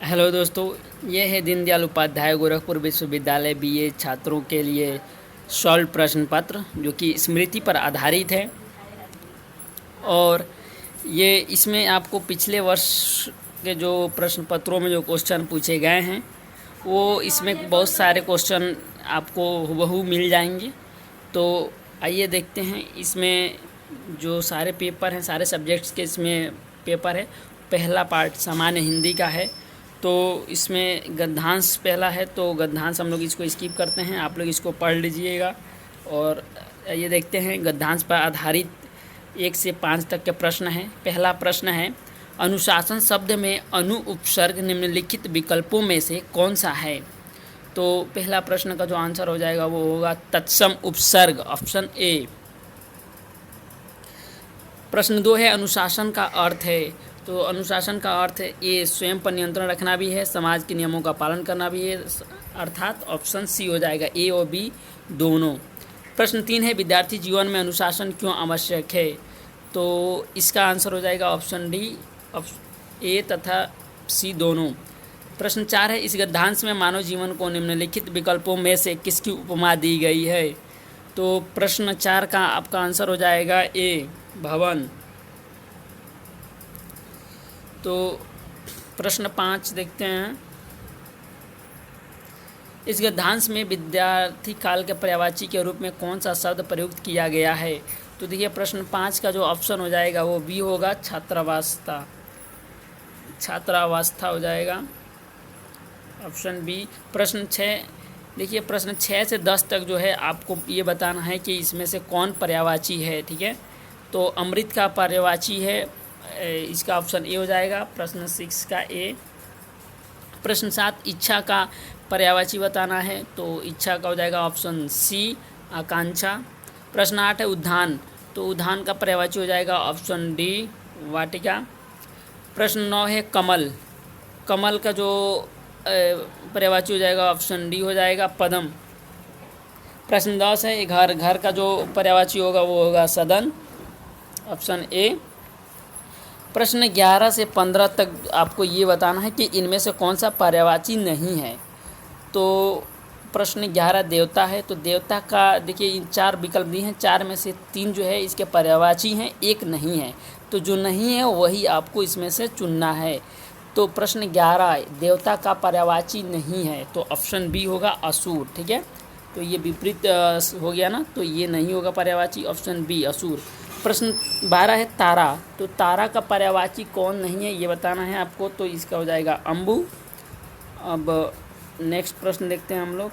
Hello दोस्तों, ये है दीनदयाल उपाध्याय गोरखपुर विश्वविद्यालय बीए छात्रों के लिए सॉल्व प्रश्न पत्र जो कि स्मृति पर आधारित है। और ये इसमें आपको पिछले वर्ष के जो प्रश्न पत्रों में जो क्वेश्चन पूछे गए हैं वो इसमें बहुत सारे क्वेश्चन आपको हूबहू मिल जाएंगे। तो आइए देखते हैं इसमें जो सारे पेपर हैं, सारे सब्जेक्ट्स के इसमें पेपर है। पहला पार्ट सामान्य हिंदी का है, तो इसमें गद्यांश पहला है, तो गद्यांश हम लोग इसको स्किप करते हैं, आप लोग इसको पढ़ लीजिएगा। और ये देखते हैं गद्यांश पर आधारित 1 से 5 तक के प्रश्न हैं। पहला प्रश्न है, अनुशासन शब्द में अनु उपसर्ग निम्नलिखित विकल्पों में से कौन सा है। तो पहला प्रश्न का जो आंसर हो जाएगा वो होगा तत्सम उपसर्ग, ऑप्शन ए। प्रश्न 2 है, अनुशासन का अर्थ है। तो अनुशासन का अर्थ ये स्वयं पर नियंत्रण रखना भी है, समाज के नियमों का पालन करना भी है, अर्थात ऑप्शन सी हो जाएगा, ए और बी दोनों। प्रश्न 3 है, विद्यार्थी जीवन में अनुशासन क्यों आवश्यक है। तो इसका आंसर हो जाएगा ऑप्शन डी, ए तथा सी दोनों। प्रश्न 4 है, इस गद्यांश में मानव जीवन को निम्नलिखित विकल्पों में से किसकी उपमा दी गई है। तो प्रश्न 4 का आपका आंसर हो जाएगा ए, भवन। तो प्रश्न 5 देखते हैं, इस गद्यांश में विद्यार्थी काल के पर्यायवाची के रूप में कौन सा शब्द प्रयुक्त किया गया है। तो देखिए प्रश्न 5 का जो ऑप्शन हो जाएगा वो बी होगा, छात्रावस्था। छात्रावस्था हो जाएगा ऑप्शन बी। प्रश्न 6 देखिए, प्रश्न 6 से 10 तक जो है आपको ये बताना है कि इसमें से कौन पर्यायवाची है। ठीक है, तो अमृत का पर्यायवाची है, इसका ऑप्शन ए हो जाएगा, प्रश्न 6 का ए। प्रश्न 7, इच्छा का पर्यायवाची बताना है, तो इच्छा का हो जाएगा ऑप्शन सी, आकांक्षा। प्रश्न 8 है उद्यान, तो उद्यान का पर्यायवाची हो जाएगा ऑप्शन डी, वाटिका। प्रश्न 9 है कमल, कमल का जो पर्यायवाची हो जाएगा ऑप्शन डी हो जाएगा, पद्म। प्रश्न 10 है घर, घर का जो पर्यायवाची होगा वो होगा सदन, ऑप्शन ए। प्रश्न 11 से 15 तक आपको ये बताना है कि इनमें से कौन सा पर्यायवाची नहीं है। तो प्रश्न 11 देवता है, तो देवता का देखिए इन 4 विकल्प दिए हैं, 4 में से 3 जो है इसके पर्यायवाची हैं, 1 नहीं है। तो जो नहीं है वही आपको इसमें से चुनना है। तो प्रश्न 11 देवता का पर्यायवाची नहीं है, तो ऑप्शन बी होगा, असुर। ठीक है, तो ये विपरीत हो गया ना, तो ये नहीं होगा पर्यायवाची, ऑप्शन बी, असुर। प्रश्न 12 है तारा, तो तारा का पर्यायवाची कौन नहीं है ये बताना है आपको, तो इसका हो जाएगा अम्बु। अब नेक्स्ट प्रश्न देखते हैं हम लोग।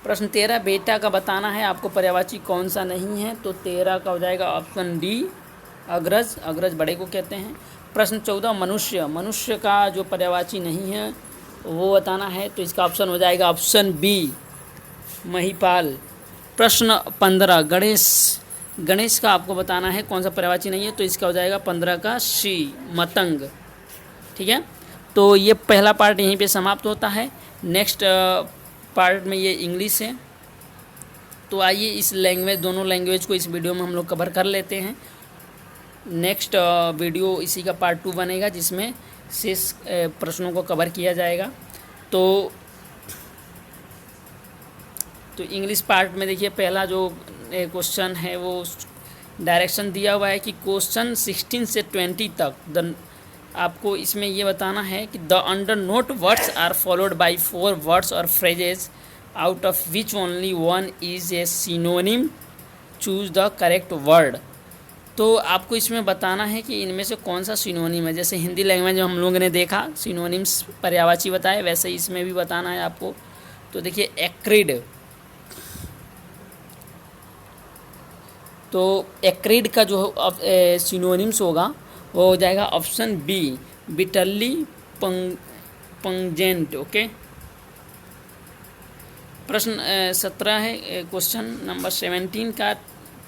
प्रश्न 13 बेटा का बताना है आपको पर्यायवाची कौन सा नहीं है, तो 13 का हो जाएगा ऑप्शन डी, अग्रज। अग्रज बड़े को कहते हैं। प्रश्न 14 मनुष्य, मनुष्य का जो पर्यायवाची नहीं है वो बताना है, तो इसका ऑप्शन हो जाएगा ऑप्शन बी, महिपाल। प्रश्न 15 गणेश, गणेश का आपको बताना है कौन सा पर्यायवाची नहीं है, तो इसका हो जाएगा 15 का शी, मतंग। ठीक है, तो ये पहला पार्ट यहीं पे समाप्त होता है। नेक्स्ट पार्ट में ये इंग्लिश है, तो आइए इस लैंग्वेज, दोनों लैंग्वेज को इस वीडियो में हम लोग कवर कर लेते हैं। नेक्स्ट वीडियो इसी का पार्ट 2 बनेगा जिसमें शेष प्रश्नों को कवर किया जाएगा। तो इंग्लिश पार्ट में देखिए पहला जो क्वेश्चन है वो डायरेक्शन दिया हुआ है कि क्वेश्चन 16 से 20 तक आपको इसमें ये बताना है कि the under note words are followed by 4 words और phrases out of which only one is a synonym, choose the correct word. तो आपको इसमें बताना है कि इनमें से कौन सा सिनोनिम है। जैसे हिंदी लैंग्वेज में हम लोगों ने देखा सिनोनिम्स पर्यायवाची बताए, वैसे इसमें भी बताना है आपको। तो देखिए एक्रिड, तो एक्रिड का जो सिनोनिम्स होगा वो हो जाएगा option B, bitterly pungent. Okay, प्रश्न 17 है, क्वेश्चन नंबर 17 का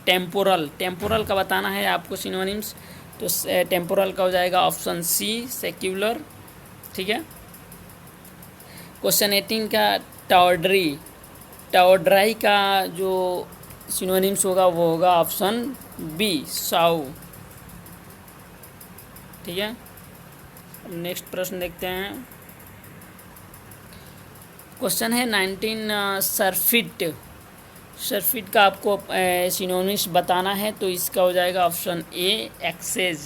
टेम्पोरल, टेम्पोरल का बताना है आपको सिनोनिम्स, तो टेम्पोरल का हो जाएगा ऑप्शन सी, सेक्युलर। ठीक है, क्वेश्चन 18 का टाउड्री, टाउड्राई का जो सिनोनिम्स होगा वो होगा ऑप्शन बी, साउ। ठीक है, नेक्स्ट प्रश्न देखते हैं। क्वेश्चन है 19 सरफिट। सरफिट का आपको सिनोनिम्स बताना है, तो इसका हो जाएगा option A excess.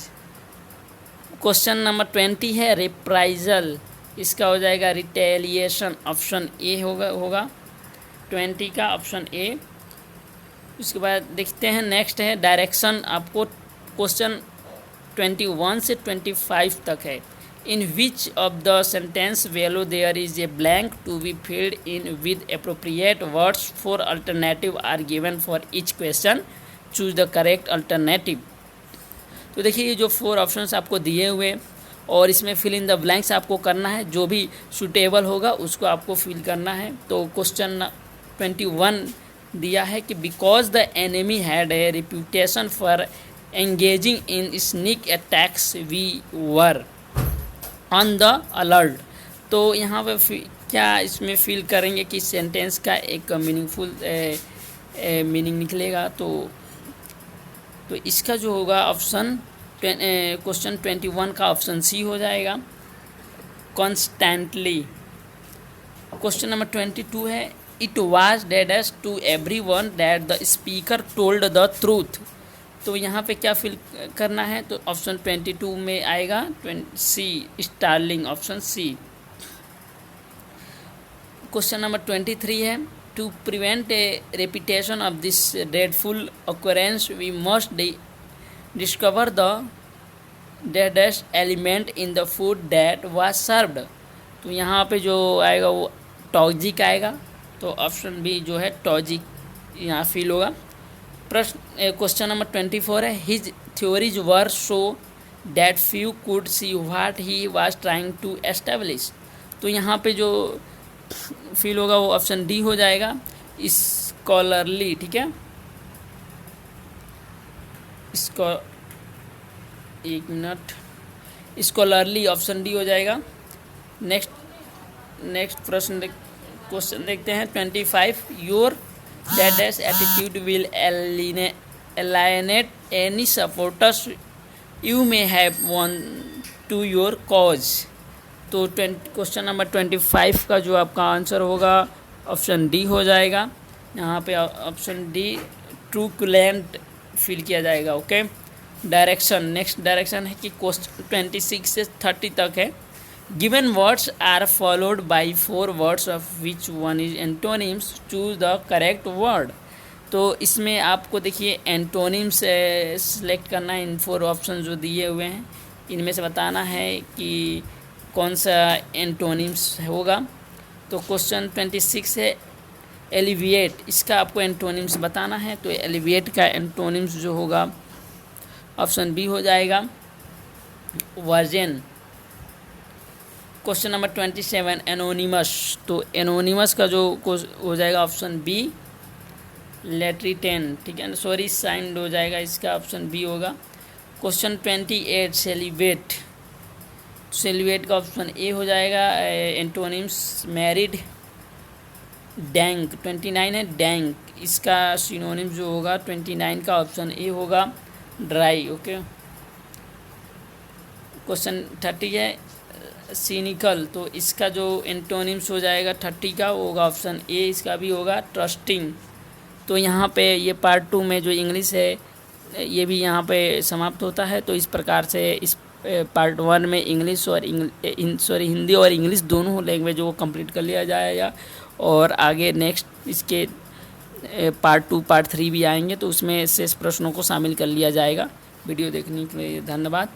Question number 20 है रिप्राइजल, इसका हो जाएगा रिटेलिएशन, ऑप्शन ए होगा 20 का ऑप्शन ए। उसके बाद देखते हैं नेक्स्ट है डायरेक्शन। आपको क्वेश्चन 21 से 25 तक है। In which of the sentence value there is a blank to be filled in with appropriate words, 4 alternative are given for each question, choose the correct alternative. तो देखिए ये जो 4 ऑप्शंस आपको दिए हुए और इसमें फिल इन द ब्लैंक्स आपको करना है, जो भी सूटेबल होगा उसको आपको फिल करना है। तो क्वेश्चन 21 दिया है कि because the enemy had a reputation for engaging in sneak attacks we were on the alert. तो यहाँ पे क्या इसमें फिल करेंगे कि सेंटेंस का एक मीनिंगफुल मीनिंग निकलेगा। तो इसका जो होगा ऑप्शन क्वेश्चन 21 का ऑप्शन सी हो जाएगा कॉन्स्टेंटली। क्वेश्चन नंबर 22 है it was deadest to everyone that the speaker told the truth. तो यहाँ पे क्या फिल करना है, तो ऑप्शन 22 में आएगा C startling, option C. Question number 23 है to prevent a repetition of this dreadful occurrence we must discover the deadest element in the food that was served. तो यहाँ पे जो आएगा वो टॉक्सिक आएगा, तो ऑप्शन बी जो है टॉक्सिक यहाँ फिल होगा। प्रश्न क्वेश्चन नंबर 24 है his theories were so that few could see what he was trying to establish. तो यहाँ पे जो फील होगा वो ऑप्शन डी हो जाएगा स्कॉलरली, ठीक है। इसको एक मिनट, स्कॉलरली ऑप्शन डी हो जाएगा। नेक्स्ट प्रश्न क्वेश्चन देखते हैं 25 your that attitude will alienate any supporters you may have won to your cause। तो क्वेश्चन नंबर 25 का जो आपका आंसर होगा ऑप्शन डी हो जाएगा। यहाँ पे ऑप्शन डी ट्रूकुलेंट फिल किया जाएगा, ओके। डायरेक्शन, नेक्स्ट डायरेक्शन है कि क्वेश्चन 26 से 30 तक है। Given words are followed by 4 words of which one is antonyms, choose the correct word. तो इसमें आपको देखिए एंटोनिम्स सेलेक्ट करना है। इन 4 ऑप्शन जो दिए हुए हैं इनमें से बताना है कि कौन सा एंटोनिम्स होगा। तो क्वेश्चन 26 है एलिविएट, इसका आपको एंटोनिम्स बताना है। तो एलिविएट का एंटोनिम्स जो होगा ऑप्शन बी हो जाएगा वर्जन। क्वेश्चन नंबर 27 एनोनिमस, तो एनोनिमस का जो हो जाएगा ऑप्शन बी लेट्रिटेन, ठीक है, सॉरी साइंड हो जाएगा, इसका ऑप्शन बी होगा। क्वेश्चन 28 सेलिब्रेट, सेलिब्रेट का ऑप्शन ए हो जाएगा। एंटोनिम्स मैरिड डैंक, 29 है डैंक, इसका सिनोनिम जो होगा 29 का ऑप्शन ए होगा ड्राई, ओके। क्वेश्चन 30 है सीनिकल, तो इसका जो एंटोनिम्स हो जाएगा 30 का वो होगा ऑप्शन ए, इसका भी होगा ट्रस्टिंग। तो यहाँ पे ये पार्ट 2 में जो इंग्लिश है ये भी यहाँ पे समाप्त होता है। तो इस प्रकार से इस पार्ट 1 में इंग्लिश और हिंदी और इंग्लिश दोनों लैंग्वेज को कंप्लीट कर लिया जाएगा। और आगे नेक्स्ट इसके पार्ट 2 पार्ट 3 भी आएंगे, तो उसमें शेष प्रश्नों को शामिल कर लिया जाएगा। वीडियो देखने के लिए धन्यवाद।